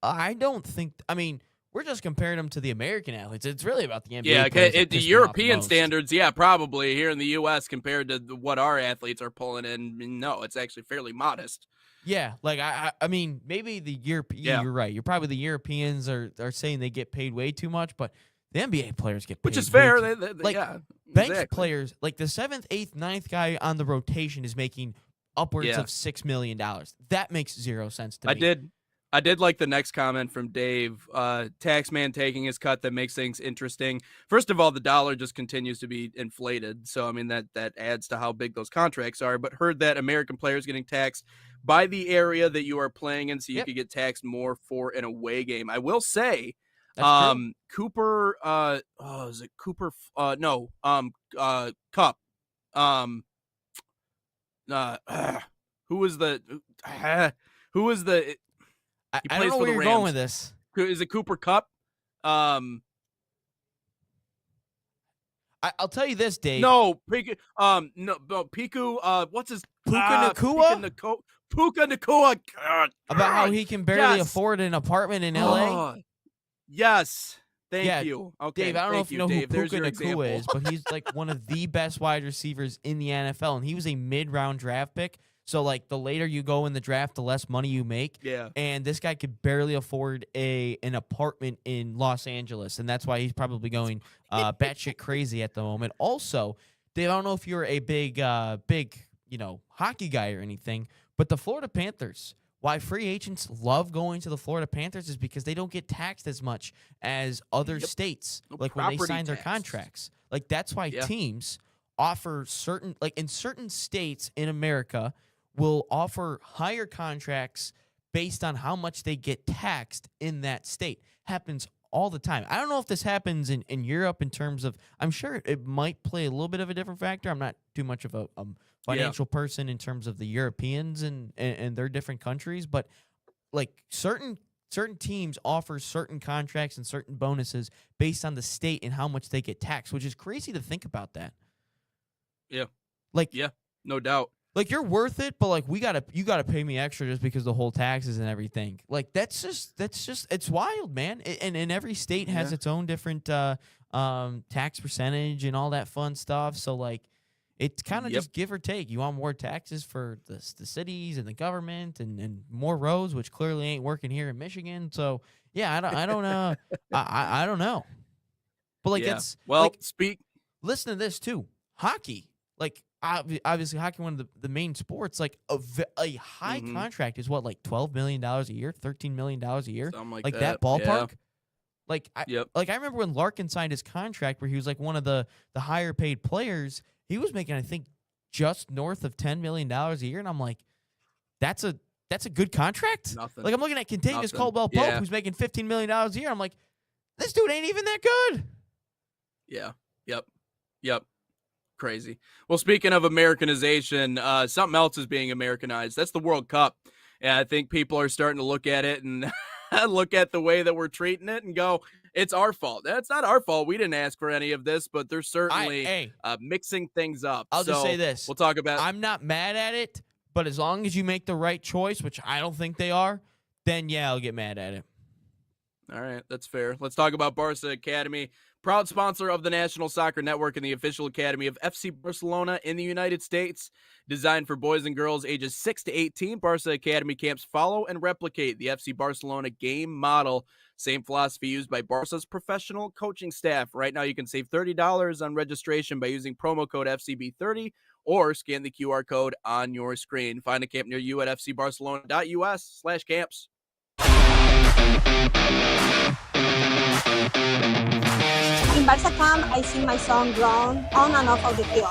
I don't think. I mean, we're just comparing them to the American athletes. It's really about the NBA. Yeah, players the European standards, probably here in the U.S. compared to what our athletes are pulling in. No, it's actually fairly modest. Yeah, like I mean, maybe the European. You're right. You're probably the Europeans are saying they get paid way too much, but the NBA players get paid, which is fair. Bench players, like the 7th, 8th, 9th guy on the rotation is making upwards of $6 million. That makes 0 sense to me. I did like the next comment from Dave. Taxman taking his cut, that makes things interesting. First of all, the dollar just continues to be inflated. So, I mean, that adds to how big those contracts are. But heard that American players getting taxed by the area that you are playing in, so you could get taxed more for an away game. I will say, Cooper, is it Cooper? No, Cup. Who was the? I don't know where you're going with this. Is it Cooper Cup? I'll tell you this, Dave. No, Piku. No, Piku. What's his Puka Nacua. About how he can barely Yes. afford an apartment in LA. Oh, yes. Thank Yeah, you. Okay, Dave, I don't know thank if you know who Dave. There's Puka your Nacua example. is, but he's like one of the best wide receivers in the NFL, and he was a mid-round draft pick. So, like, the later you go in the draft, the less money you make. Yeah. And this guy could barely afford an apartment in Los Angeles, and that's why he's probably going batshit crazy at the moment. Also, Dave, I don't know if you're a big hockey guy or anything, but the Florida Panthers, why free agents love going to the Florida Panthers is because they don't get taxed as much as other states, No like when they property sign their tax. contracts. Like, that's why teams offer certain, like in certain states in America, will offer higher contracts based on how much they get taxed in that state. Happens all the time. I don't know if this happens in Europe in terms of, I'm sure it might play a little bit of a different factor. I'm not too much of a financial person in terms of the Europeans and their different countries, but like certain teams offer certain contracts and certain bonuses based on the state and how much they get taxed, which is crazy to think about that. Yeah. Like, Yeah, no doubt. like, you're worth it, but like you gotta pay me extra just because the whole taxes and everything. Like, that's just it's wild, man. And every state has its own different tax percentage and all that fun stuff. So like, it's kind of just give or take. You want more taxes for the cities and the government and more roads, which clearly ain't working here in Michigan. So yeah, I don't I don't know. But like, it's listen to this too. Hockey, like obviously hockey, one of the main sports. Like a high contract is what, like $12 million a year, $13 million a year, something like that ballpark. Yeah. Like I remember when Larkin signed his contract, where he was like one of the higher paid players. He was making, I think, just north of $10 million a year, and I'm like, that's a good contract. Nothing. Like, I'm looking at Contagious Nothing. Caldwell Pope, who's making $15 million a year. I'm like, this dude ain't even that good. Yeah. Yep. Crazy. Well, speaking of Americanization, something else is being Americanized. That's the World Cup. And I think people are starting to look at it and look at the way that we're treating it and go, it's our fault. That's not our fault. We didn't ask for any of this, but they're certainly mixing things up. I'll just say this. We'll talk about I'm not mad at it, but as long as you make the right choice, which I don't think they are, then yeah, I'll get mad at it. All right, that's fair. Let's talk about Barca Academy, proud sponsor of the National Soccer Network and the official academy of FC Barcelona in the United States. Designed for boys and girls ages 6 to 18, Barca Academy camps follow and replicate the FC Barcelona game model. Same philosophy used by Barca's professional coaching staff. Right now, you can save $30 on registration by using promo code FCB30 or scan the QR code on your screen. Find a camp near you at fcbarcelona.us/camps. In Barca camp, I sing my song grown on and off of the field.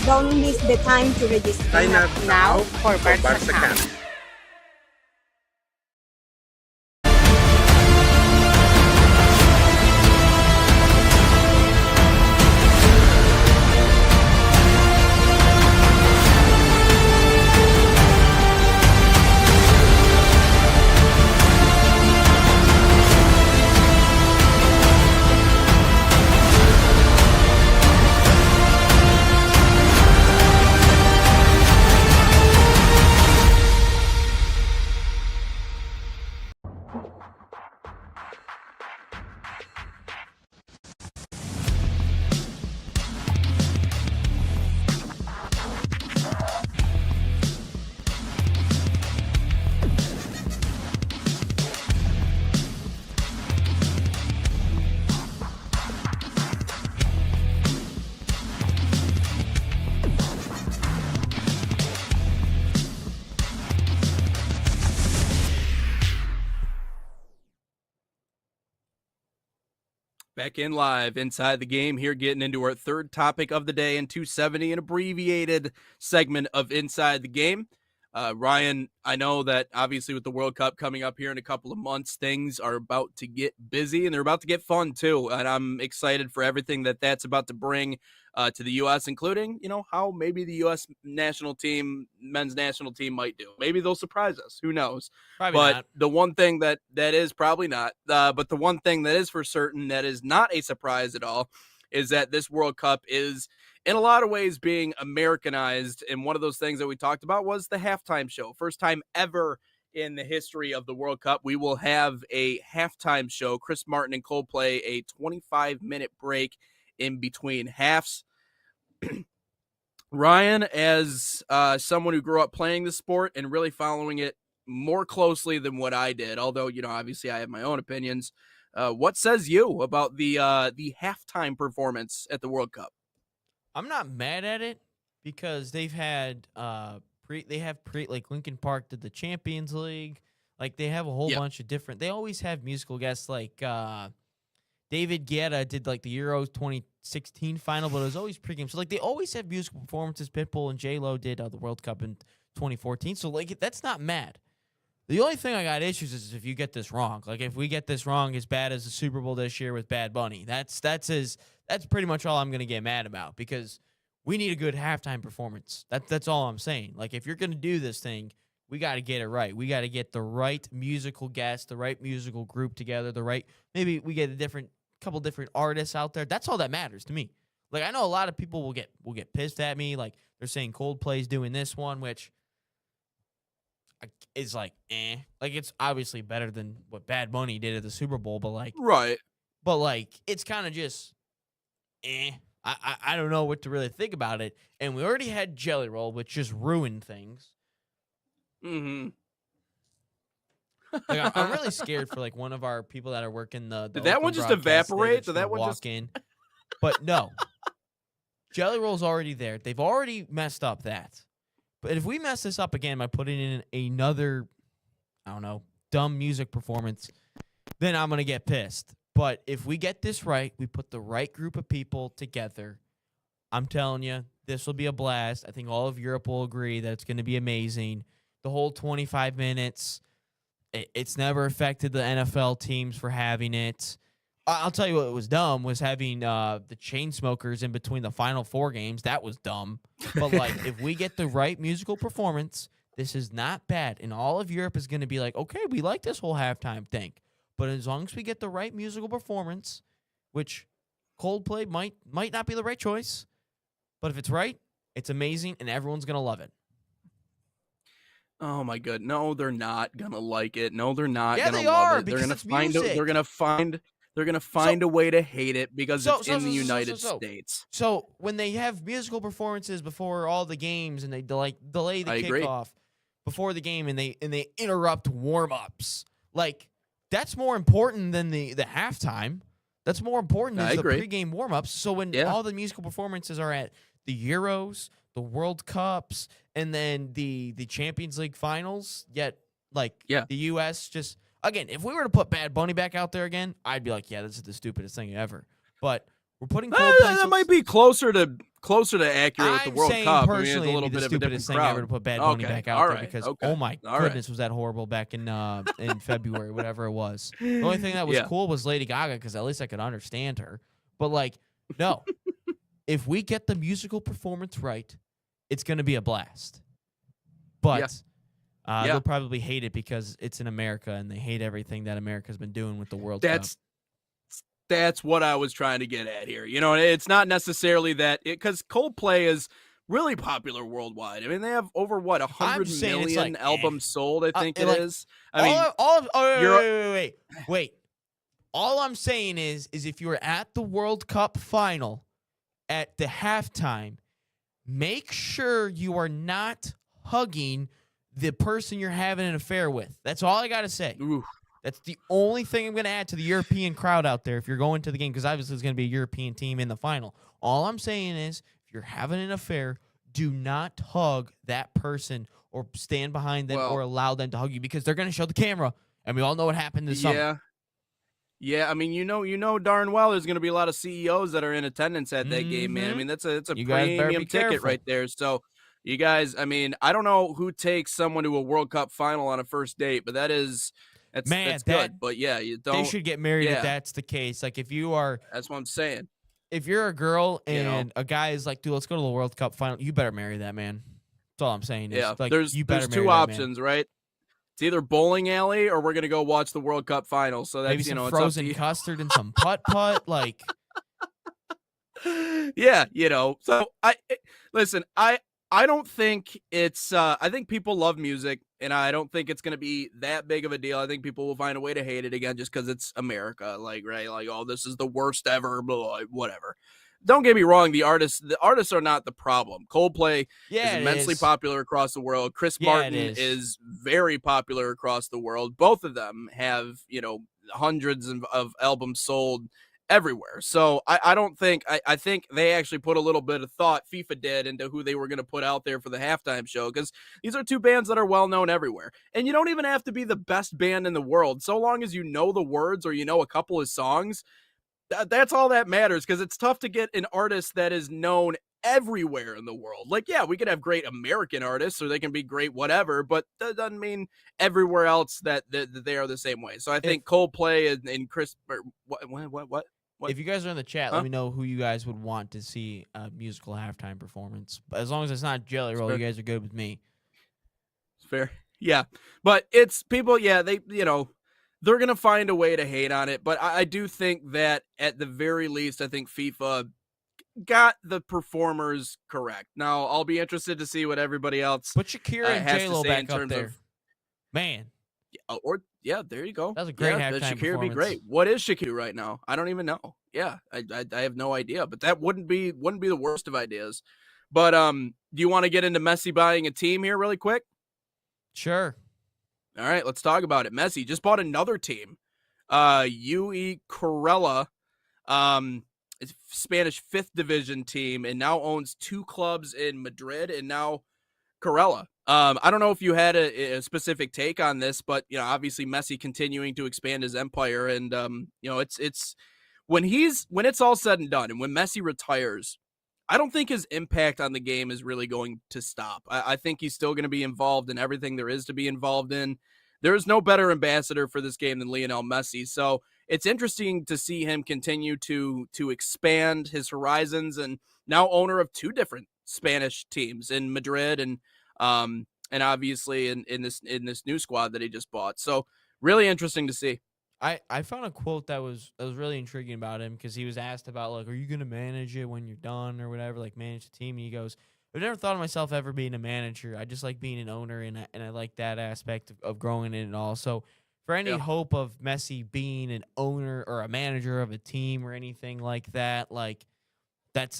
Don't miss the time to register. Sign up now for Barca camp. Back in live inside the game here, getting into our third topic of the day in 270, an abbreviated segment of Inside the Game. Ryan, I know that obviously with the World Cup coming up here in a couple of months, things are about to get busy and they're about to get fun too. And I'm excited for everything that that's about to bring to the U.S., including, how maybe the U.S. national team, men's national team might do. Maybe they'll surprise us. Who knows? Probably But not. the one thing that is probably not, but the one thing that is for certain that is not a surprise at all is that this World Cup is in a lot of ways being Americanized. And one of those things that we talked about was the halftime show. First time ever in the history of the World Cup, we will have a halftime show. Chris Martin and Coldplay, a 25-minute break in between halves. Ryan, as someone who grew up playing the sport and really following it more closely than what I did, although, obviously I have my own opinions, what says you about the halftime performance at the World Cup? I'm not mad at it because they've had like Linkin Park did the Champions League. Like they have a whole bunch of different. They always have musical guests like David Guetta did like the Euros 2016 final, but it was always pregame. So like they always have musical performances. Pitbull and J-Lo did the World Cup in 2014. So like that's not mad. The only thing I got issues is if you get this wrong. Like if we get this wrong as bad as the Super Bowl this year with Bad Bunny, that's pretty much all I'm gonna get mad about because we need a good halftime performance. That's all I'm saying. Like if you're gonna do this thing, we got to get it right. We got to get the right musical guest, the right musical group together, maybe we get a couple different artists out there. That's all that matters to me. Like I know a lot of people will get pissed at me. Like they're saying Coldplay's doing this one, which is like, like it's obviously better than what Bad Bunny did at the Super Bowl, but like, right. But like, it's kind of just, I don't know what to really think about it. And we already had Jelly Roll, which just ruined things. Mm-hmm. Like, I'm really scared for like one of our people that are working the Did that one Oakland just broadcast today evaporate? that's Did that gonna one walk just in? But no, Jelly Roll's already there. They've already messed up that. But if we mess this up again by putting in another, I don't know, dumb music performance, then I'm gonna get pissed. But if we get this right, we put the right group of people together. I'm telling you, this will be a blast. I think all of Europe will agree that it's going to be amazing. The whole 25 minutes, it's never affected the NFL teams for having it. I'll tell you what was dumb was having the Chainsmokers in between the final 4 games. That was dumb. But, like, if we get the right musical performance, this is not bad. And all of Europe is going to be like, okay, we like this whole halftime thing. But as long as we get the right musical performance, which Coldplay might not be the right choice, but if it's right, it's amazing, and everyone's going to love it. Oh my god! No, they're not gonna like it. No, they're not Yeah, gonna they love are, it. They're because gonna it's find. music. They're gonna find a way to hate it because it's in the United so. States. So when they have musical performances before all the games, and they delay the I agree. kickoff before the game, and they interrupt warm-ups, like that's more important than the halftime. That's more important than I the agree. pregame warm-ups. So when all the musical performances are at the Euros, the World Cups, and then the Champions League finals, yet the U.S. just, again, if we were to put Bad Bunny back out there again, I'd be like, yeah, this is the stupidest thing ever. But we're putting Coldplay. That might be closer to accurate with the World Cup. Personally, I mean, it's a little it'd be bit the of a different stupidest thing crowd. ever to put Bad Bunny back out there because oh my goodness, was that horrible back in February, whatever it was. The only thing that was cool was Lady Gaga because at least I could understand her. But like, no, if we get the musical performance right, it's going to be a blast. But they'll probably hate it because it's in America and they hate everything that America's been doing with the World Cup. That's what I was trying to get at here. You know, it's not necessarily that because Coldplay is really popular worldwide. I mean, they have over 100 million albums sold. I think it is. Wait. All I'm saying is if you were at the World Cup final at the halftime, make sure you are not hugging the person you're having an affair with. That's all I got to say. Ooh. That's the only thing I'm going to add to the European crowd out there if you're going to the game, because obviously there's going to be a European team in the final. All I'm saying is if you're having an affair, do not hug that person or stand behind them or allow them to hug you because they're going to show the camera, and we all know what happened this summer. Yeah, I mean, you know darn well there's going to be a lot of CEOs that are in attendance at that game, man. I mean, it's a premium ticket right there. So You guys, I mean, I don't know who takes someone to a World Cup final on a first date, but that's Man, good. But yeah, you they don't. should get married if Yeah, that's the case. Like if you're that's what I'm saying. a girl You know, and a guy is like, dude, let's go to the World Cup final, you better marry that man. That's all I'm saying is yeah. like There's you better marry two that man. options, right? It's either bowling alley or we're gonna go watch the World Cup final. So that's Maybe some it's up to frozen you. custard and some putt. Like Yeah, So listen, I don't think it's I think people love music and I don't think it's going to be that big of a deal. I think people will find a way to hate it again just cuz it's America, like right? Like, oh, this is the worst ever, blah, blah, whatever. Don't get me wrong, the artists are not the problem. Coldplay is immensely popular across the world. Chris Martin is very popular across the world. Both of them have, hundreds of albums sold everywhere. So I don't think I think they actually put a little bit of thought, FIFA did, into who they were going to put out there for the halftime show, because these are two bands that are well known everywhere. And you don't even have to be the best band in the world. So long as you know the words or you know a couple of songs, that's all that matters, because it's tough to get an artist that is known everywhere in the world. Like, yeah, we can have great American artists or they can be great whatever, but that doesn't mean everywhere else that they are the same way. So I think Coldplay and Chris, what? If you guys are in the chat, let me know who you guys would want to see a musical halftime performance. But as long as it's not Jelly Roll, you guys are good with me. It's fair. Yeah. But it's people, yeah, they're going to find a way to hate on it. But I do think that at the very least, I think FIFA got the performers correct. Now, I'll be interested to see what everybody else put Shakira and J-Lo back up there. Man. Yeah, there you go. That was a great halftime Shakira performance. would be great. What is Shakira right now? I don't even know. Yeah, I have no idea. But that wouldn't be the worst of ideas. But do you want to get into Messi buying a team here really quick? Sure. All right, let's talk about it. Messi just bought another team. UE Corella, it's Spanish 5th division team, and now owns 2 clubs in Madrid and now Corella. I don't know if you had a specific take on this, but obviously Messi continuing to expand his empire, and it's when it's all said and done, and when Messi retires, I don't think his impact on the game is really going to stop. I think he's still going to be involved in everything there is to be involved in. There is no better ambassador for this game than Lionel Messi, so it's interesting to see him continue to expand his horizons, and now owner of 2 different Spanish teams in Madrid and obviously in this new squad that he just bought. So really interesting to see. I found a quote that was really intriguing about him, because he was asked about, like, are you going to manage it when you're done or whatever, like manage the team? And he goes, I've never thought of myself ever being a manager. I just like being an owner, and I like that aspect of growing it and all. So for any hope of Messi being an owner or a manager of a team or anything like that, like,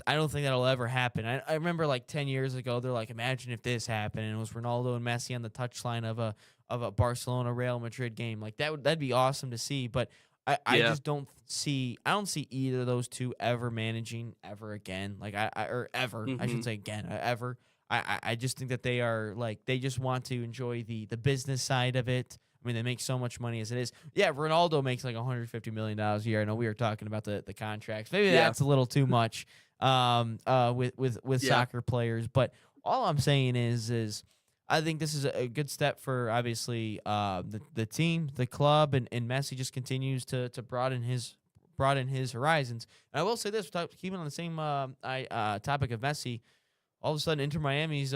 I don't think that'll ever happen. I remember like 10 years ago, they're like, imagine if this happened, and it was Ronaldo and Messi on the touchline of a Barcelona Real Madrid game. Like that'd be awesome to see. But I just don't see either of those two ever managing ever again. Like I should say again, ever. I just think that they are like, they just want to enjoy the business side of it. I mean, they make so much money as it is. Yeah, Ronaldo makes like $150 million a year. I know we were talking about the contracts. Maybe that's a little too much with soccer players. But all I'm saying is I think this is a good step for, obviously, the team, the club, and Messi just continues to broaden his horizons. And I will say this, keeping on the same topic of Messi, all of a sudden, Inter Miami's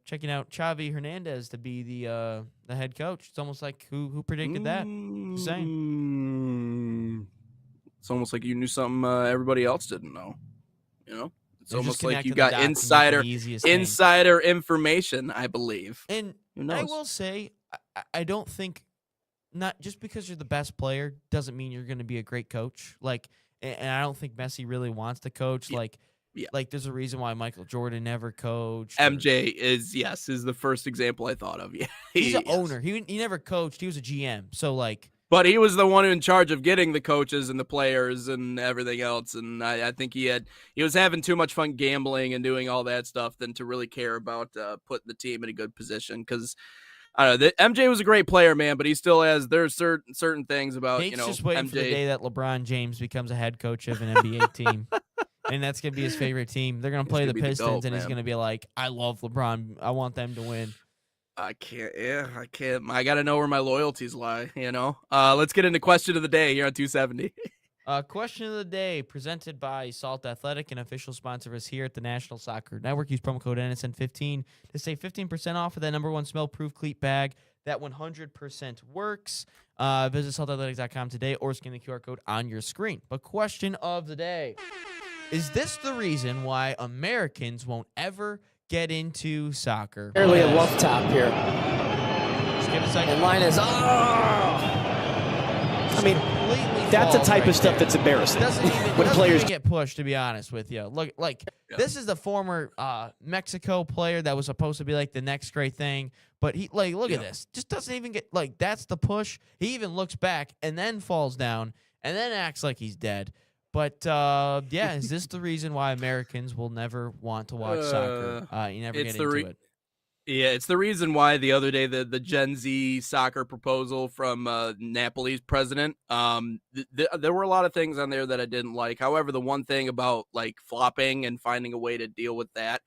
checking out Xavi Hernandez to be the head coach. It's almost like who predicted that? Just saying. It's almost like you knew something everybody else didn't know. It's almost like you got insider information, I believe. And I will say, I don't think, not just because you're the best player doesn't mean you're going to be a great coach. Like, and I don't think Messi really wants to coach. Like there's a reason why Michael Jordan never coached. MJ is the first example I thought of. Yeah, he's an owner. He never coached. He was a GM. So like, but he was the one in charge of getting the coaches and the players and everything else. And I think he was having too much fun gambling and doing all that stuff than to really care about putting the team in a good position. Because I don't know, MJ was a great player, man, but he still has, there's certain things about just waiting for the day that LeBron James becomes a head coach of an NBA team. and that's gonna be his favorite team. They're gonna He's play gonna the be the Pistons, GOAT, and he's man. gonna be like, "I love LeBron. I want them to win." I can't. Yeah, I can't. I got to know where my loyalties lie. Let's get into question of the day here on 270. Question of the day presented by Salt Athletic, an official sponsor of us here at the National Soccer Network. Use promo code NSN15 to save 15% off of that #1 smell-proof cleat bag. That 100% works. Visit saltathletics.com today or scan the QR code on your screen. But question of the day: is this the reason why Americans won't ever get into soccer? Barely a love tap here. Just give it a second. And line is, I mean, Completely that's the falls type right of stuff there. that's embarrassing. Doesn't even, when doesn't players even get pushed, to be honest with you. Look, Yeah. this is the former Mexico player that was supposed to be like the next great thing, but he look at Yeah. this, just doesn't even get that's the push. He even looks back and then falls down and then acts like he's dead. But yeah, is this the reason why Americans will never want to watch soccer? You never it's get the into it. Yeah, it's the reason why the other day the Gen Z soccer proposal from Napoli's president. There were a lot of things on there that I didn't like. However, the one thing about like flopping and finding a way to deal with that,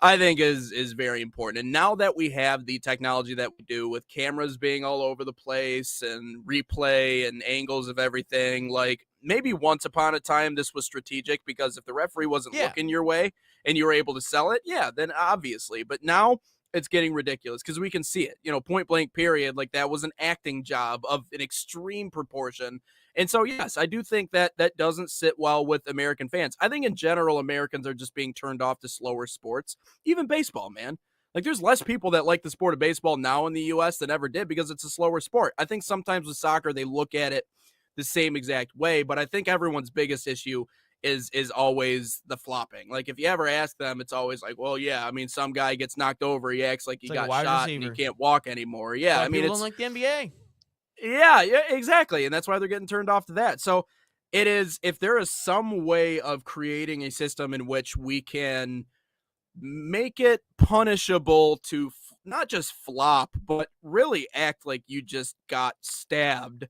I think is very important. And now that we have the technology that we do with cameras being all over the place and replay and angles of everything, like maybe once upon a time this was strategic because if the referee wasn't Yeah. looking your way and you were able to sell it, yeah, then obviously. But now it's getting ridiculous because we can see it, point blank period. Like that was an acting job of an extreme proportion. And so, yes, I do think that doesn't sit well with American fans. I think in general, Americans are just being turned off to slower sports, even baseball, man. Like there's less people that like the sport of baseball now in the U.S. than ever did because it's a slower sport. I think sometimes with soccer, they look at it the same exact way, but I think everyone's biggest issue is always the flopping. Like if you ever ask them, it's always like, well, yeah, I mean, some guy gets knocked over, he acts like he It's like a got wide shot and receiver. he can't walk anymore. Yeah, Why I mean, people it's don't like the NBA. yeah, exactly. And that's why they're getting turned off to that. So it is, if there is some way of creating a system in which we can make it punishable to not just flop, but really act like you just got stabbed.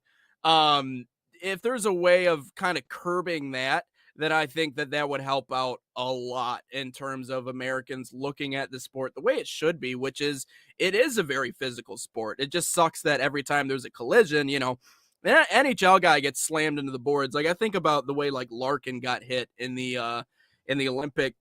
If there's a way of kind of curbing that, then I think that would help out a lot in terms of Americans looking at the sport the way it should be, which is it is a very physical sport. It just sucks that every time there's a collision, an NHL guy gets slammed into the boards. Like I think about the way like Larkin got hit in the Olympic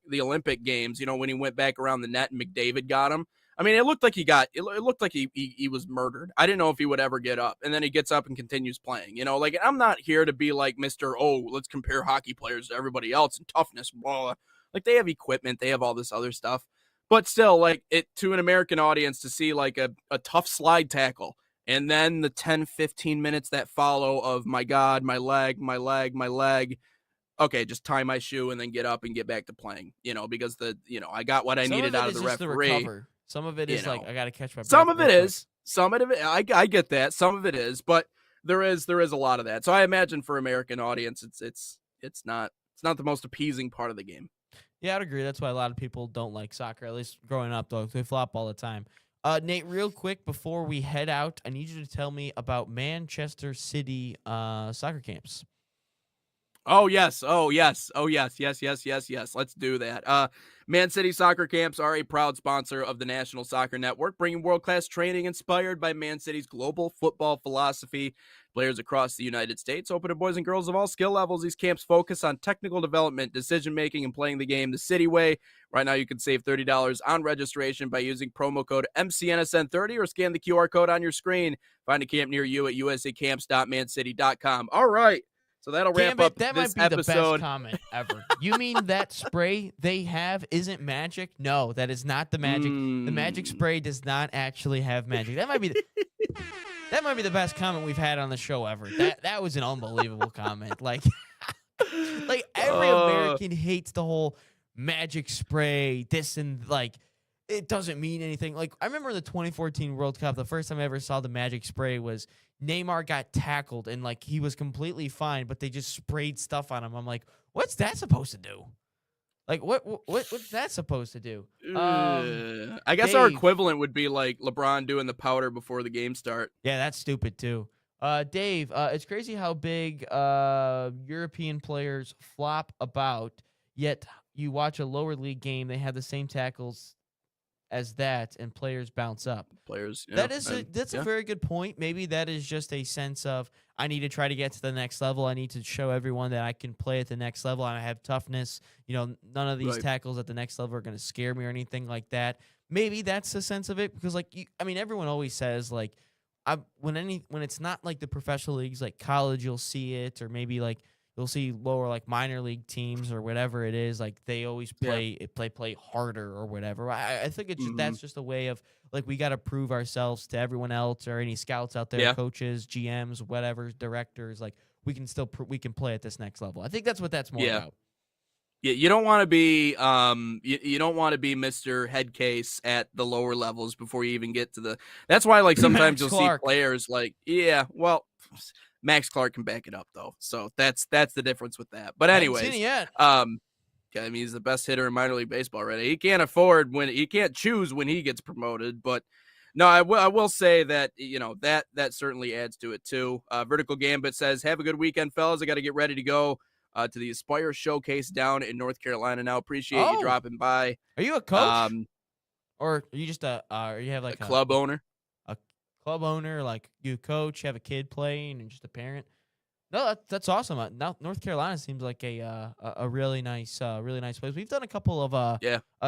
games, when he went back around the net and McDavid got him. I mean, it looked like he was murdered. I didn't know if he would ever get up, and then he gets up and continues playing. Like I'm not here to be like Mr. Oh, let's compare hockey players to everybody else and toughness. Blah. Like they have equipment, they have all this other stuff, but still, like it to an American audience to see like a tough slide tackle, and then the 10-15 minutes that follow of my God, my leg. Okay, just tie my shoe and then get up and get back to playing. Because I got what I needed out of the referee. Some of it is like I got to catch my breath. Some of it real quick. is. Some of it, I get that. Some of it is, but there is a lot of that. So I imagine for American audience, it's not the most appeasing part of the game. Yeah, I'd agree. That's why a lot of people don't like soccer. At least growing up, though, they flop all the time. Nate, real quick before we head out, I need you to tell me about Manchester City soccer camps. Oh yes. Yes. Let's do that. Man City Soccer Camps are a proud sponsor of the National Soccer Network, bringing world-class training inspired by Man City's global football philosophy. Players across the United States, open to boys and girls of all skill levels. These camps focus on technical development, decision-making, and playing the game the City way. Right now, you can save $30 on registration by using promo code MCNSN30 or scan the QR code on your screen. Find a camp near you at usacamps.mancity.com. All right. So that'll wrap up that this might be episode. the best comment ever. You mean that spray they have isn't magic? No, that is not the magic. The magic spray does not actually have magic. That might be the best comment we've had on the show ever. That was an unbelievable comment. Like every American hates the whole magic spray. This and like it doesn't mean anything. Like I remember in the 2014 World Cup, the first time I ever saw the magic spray was Neymar got tackled and like he was completely fine, but they just sprayed stuff on him. I'm like, what's that supposed to do? Like what's that supposed to do? I guess our Dave. equivalent would be like LeBron doing the powder before the game start. Yeah, that's stupid too. Dave, it's crazy how big European players flop about, Yet you watch a lower league game, they have the same tackles as that, and players bounce up. Players. That's a very good point. Maybe that is just a sense of I need to try to get to the next level. I need to show everyone that I can play at the next level. I have toughness. None of these tackles at the next level are going to scare me or anything like that. Maybe that's the sense of it because, everyone always says when it's not like the professional leagues, like college, you'll see it, or maybe like you'll see lower minor league teams or whatever it is. Like they always play harder or whatever. I think it's that's just a way of we got to prove ourselves to everyone else or any scouts out there, coaches, GMs, whatever, directors. We can still we can play at this next level. I think that's what that's more about. Yeah, you don't want to be you don't want to be Mr. Headcase at the lower levels before you even get to the. That's why sometimes you'll see players Max Clark can back it up though, so that's the difference with that. But anyways, he's the best hitter in minor league baseball already. He can't choose when he gets promoted, but no, I will say that that certainly adds to it too. Vertical Gambit says, "Have a good weekend, fellas. I got to get ready to go to the Aspire Showcase down in North Carolina now. Appreciate you dropping by." Are you a coach, or are you just or you have a club owner? Club owner, you coach, have a kid playing, and just a parent. No, that's awesome. Now North Carolina seems like a really nice place. We've done a couple of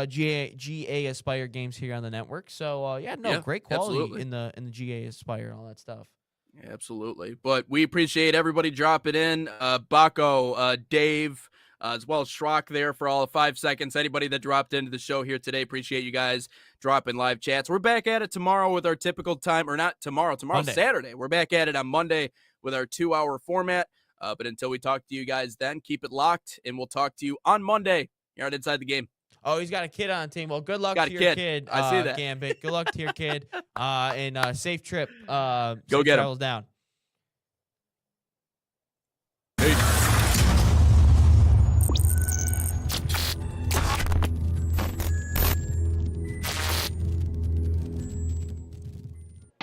GA Aspire games here on the network. So great quality absolutely. in the GA Aspire and all that stuff. Yeah, absolutely. But we appreciate everybody dropping in. Baco, Dave, as well as Schrock there for all of 5 seconds. Anybody that dropped into the show here today, appreciate you guys dropping live chats. We're back at it tomorrow with our typical time, or not tomorrow. Tomorrow's Monday. Saturday. We're back at it on Monday with our 2-hour format. But until we talk to you guys then, keep it locked, and we'll talk to you on Monday here on Inside the Game. Oh, he's got a kid on the team. Well, good luck to your kid. I see that. Gambit. Good luck to your kid. And safe trip. Go safe get travels him. Down.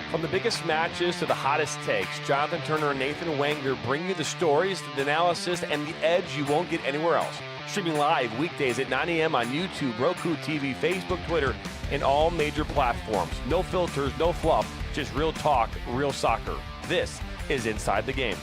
From the biggest matches to the hottest takes, Jonathan Turner and Nathan Wenger bring you the stories, the analysis, and the edge you won't get anywhere else. Streaming live weekdays at 9 a.m. on YouTube, Roku TV, Facebook, Twitter, and all major platforms. No filters, no fluff, just real talk, real soccer. This is Inside the Game.